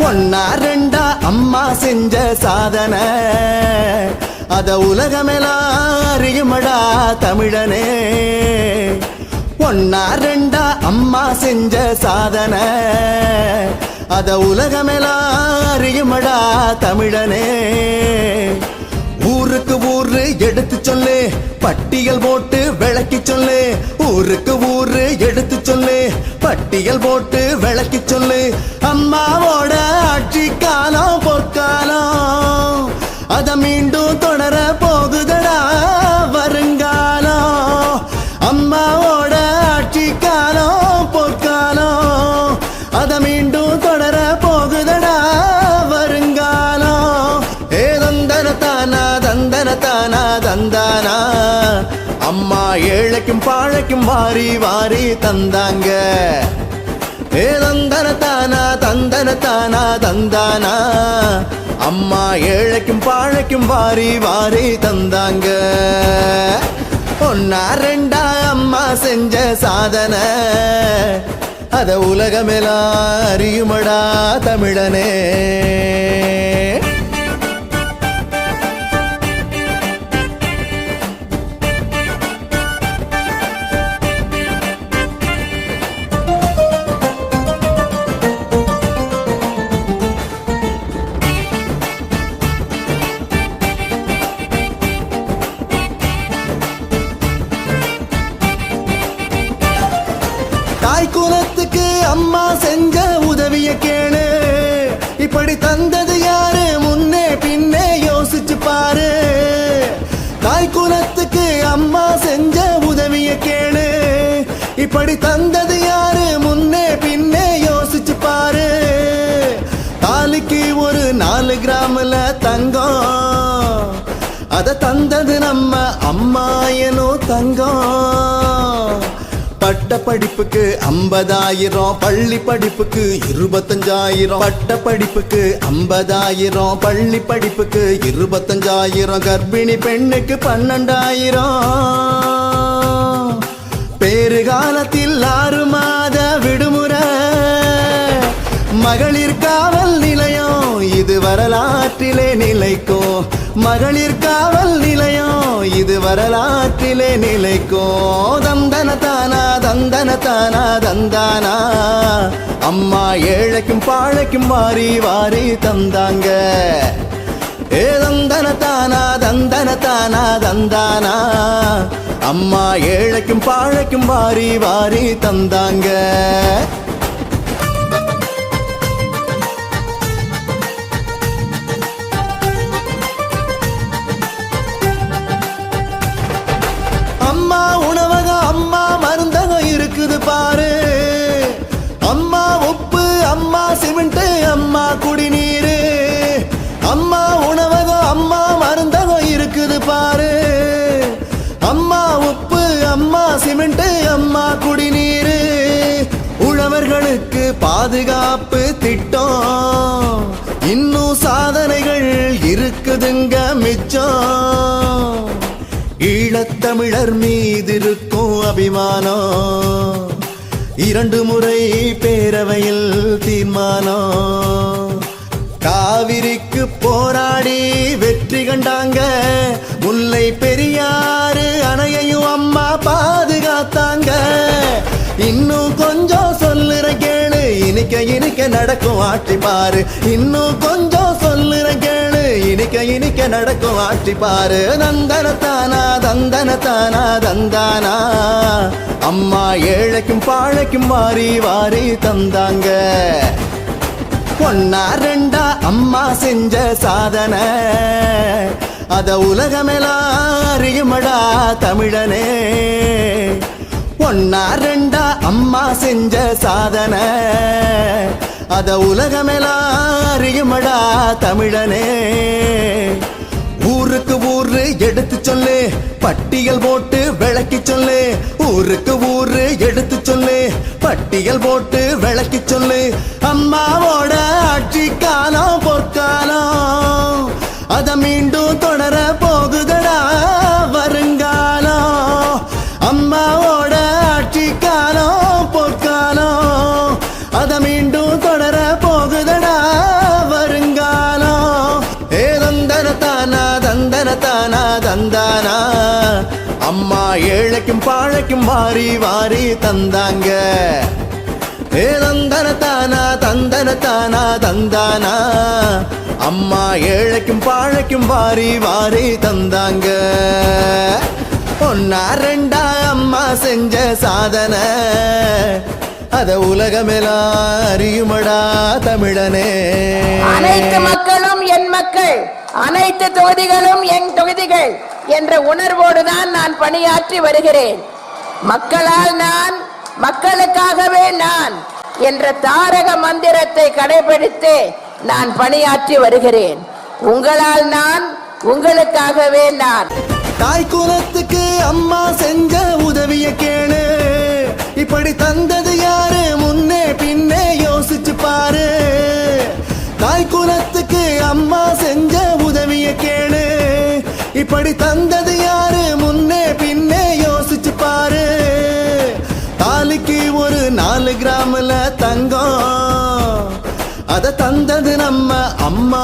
ஒன்னா ரெண்டா அம்மா செஞ்ச சாதனை அத உலகமெல்லாம் அறியுமடா தமிழனே. ஒன்னா ரெண்டா அம்மா செஞ்ச சாதனை அத உலகமெல்லாம் அறியுமடா தமிழனே. ஊருக்கு ஊரு எடுத்து சொல்லு, பட்டியல் போட்டு விளக்கி சொல்லு. ஊருக்கு ஊரு எடுத்து சொல்லு, பட்டியல் போட்டு விளக்கி சொல்லு. அம்மாவோட ஆட்சி காலம் பொற்காலம் அத மீண்டும் தொடர போகுதடா வருங்காலம். அம்மாவோட ஆட்சி காலம் பொற்காலம் அத மீண்டும் தொடர போகுதடா வருங்காலம். ஏ தந்தன தானா தந்தன தானா தந்தானா அம்மா ஏழைக்கும் பாழைக்கும் வாரி வாரி தந்தாங்க. ஏ தந்தன தானா தந்தன தானா தந்தானா அம்மா ஏழைக்கும் பாழைக்கும் வாரி வாரி தந்தாங்க. ஒன்னா ரெண்டா அம்மா செஞ்ச சாதனை அத உலகமெல்லாம் அறியுமடா தமிழனே. தாய் குலத்துக்கு அம்மா செஞ்ச உதவிய கேளு. இப்படி தந்தது யாரு முன்னே பின்னே யோசிச்சு பாரு. தாய் குலத்துக்கு அம்மா செஞ்ச உதவிய கேளு. இப்படி தந்தது யாரு முன்னே பின்னே யோசிச்சு பாரு. தாலிக்கு ஒரு 4 கிராம்ல தங்கம் அத தந்தது நம்ம அம்மா எனோ தங்கம். பட்ட படிப்புக்கு 50,000, பள்ளி படிப்புக்கு 25,000. பட்ட படிப்புக்கு 50,000, பள்ளி படிப்புக்கு 25,000. கர்ப்பிணி பெண்ணுக்கு 12,000. பேறு காலத்தில் 6 மாத விடுமுறை. மகளிர் காவல் நிலையம் இது வரலாற்றிலே நிலைக்கும். மகளிர் காவல் நிலையம் இது வரலாற்றிலே நிலைக்கும். தந்தன தானா தந்தன தானா தந்தானா அம்மா ஏழைக்கும் பாழைக்கும் வாரி வாரி தந்தாங்க. ஏ தந்தன தானா தந்தன தானா தந்தானா அம்மா ஏழைக்கும் பாழைக்கும் வாரி வாரி தந்தாங்க. அம்மா உணவகம் அம்மா மருந்தகம் இருக்குது பாரு. அம்மா உப்பு அம்மா சிமெண்ட் அம்மா குடிநீரு. அம்மா உணவகம் அம்மா மருந்தகம் இருக்குது பாரு. அம்மா உப்பு அம்மா சிமெண்ட் அம்மா குடிநீரு. உழவர்களுக்கு பாதுகாப்பு திட்டம் இன்னும் சாதனைகள் இருக்குதுங்க மிச்சம். ஈழத்தமிழர் மீதிருக்கும் அபிமானம் 2 முறை பேரவையில் தீர்மானம். காவிரிக்கு போராடி வெற்றி கண்டாங்க. முல்லை பெரியாறு அணையையும் அம்மா பாதுகாத்தாங்க. இன்னும் கொஞ்சம் சொல்லுற கேளு, இனிக்க இனிக்க நடக்கும் ஆட்சி பாரு. இன்னும் கொஞ்சம் சொல்லுற கேளு, இனிக்க இனிக்க நடக்கும் ஆட்சி பாரு. தந்தன தானா தந்தன தானா தந்தானா அம்மா ஏழைக்கும் பாழைக்கும் வாரி வாரி தந்தாங்க. ஒன்னா ரெண்டா அம்மா செஞ்ச சாதனை அத உலகமெல்லாம் அறியுமடா தமிழனே. ஒன்னா ரெண்டா அம்மா செஞ்ச சாதனை அத உலகமெல்லாம் அறியுமடா தமிழனே. ஊருக்கு ஊரு எடுத்து சொல்லு, பட்டியல் போட்டு விளக்கி சொல்லு. ஊருக்கு ஊரு எடுத்து சொல்லு, பட்டியல் போட்டு விளக்கி சொல்லு. அம்மாவோட ஆட்சி காலம் பொற்காலம் அத மீண்டும் தொடர போகுதடா வருங்காலம். அம்மாவோட ஆட்சி காலம் பொற்காலம் அத மீண்டும் தொடர போகுதடா ஏழைக்கும் பாழைக்கும் வாரி வாரி தந்தாங்க. ஏ தந்தன தானா தந்தன தானா தந்தானா, அம்மா ஏழைக்கும் பாழைக்கும் வாரி வாரி தந்தாங்க. ஒன்னா ரெண்டா அம்மா செஞ்ச சாதனை, அத உலகமெல்லாம் அறியுமடா தமிழனே. அனைத்து மக்களும் என் மக்கள், அனைத்து தொகுதிகளும் என் தொகுதிகள் என்ற உணர்வோடுதான் நான் பணியாற்றி வருகிறேன். மக்களால் நான், மக்களுக்காகவே நான் என்ற தாரக மந்திரத்தை கடைபிடித்து நான் பணியாற்றி வருகிறேன். உங்களால் நான், உங்களுக்காகவே நான். தாய் குலத்துக்கு அம்மா செஞ்ச உதவிய கேளு, இப்படி தந்தது யாரு முன்னே பின்னே யோசிச்சு பாரு. தாய் குலத்துக்கு அம்மா செஞ்ச உதவிய கேளு, இப்படி தந்தது யாரு முன்னே பின்னே யோசிச்சு பாரு. தாலிக்கு ஒரு 4 கிராம்ல தங்கம், அத தந்தது நம்ம அம்மா.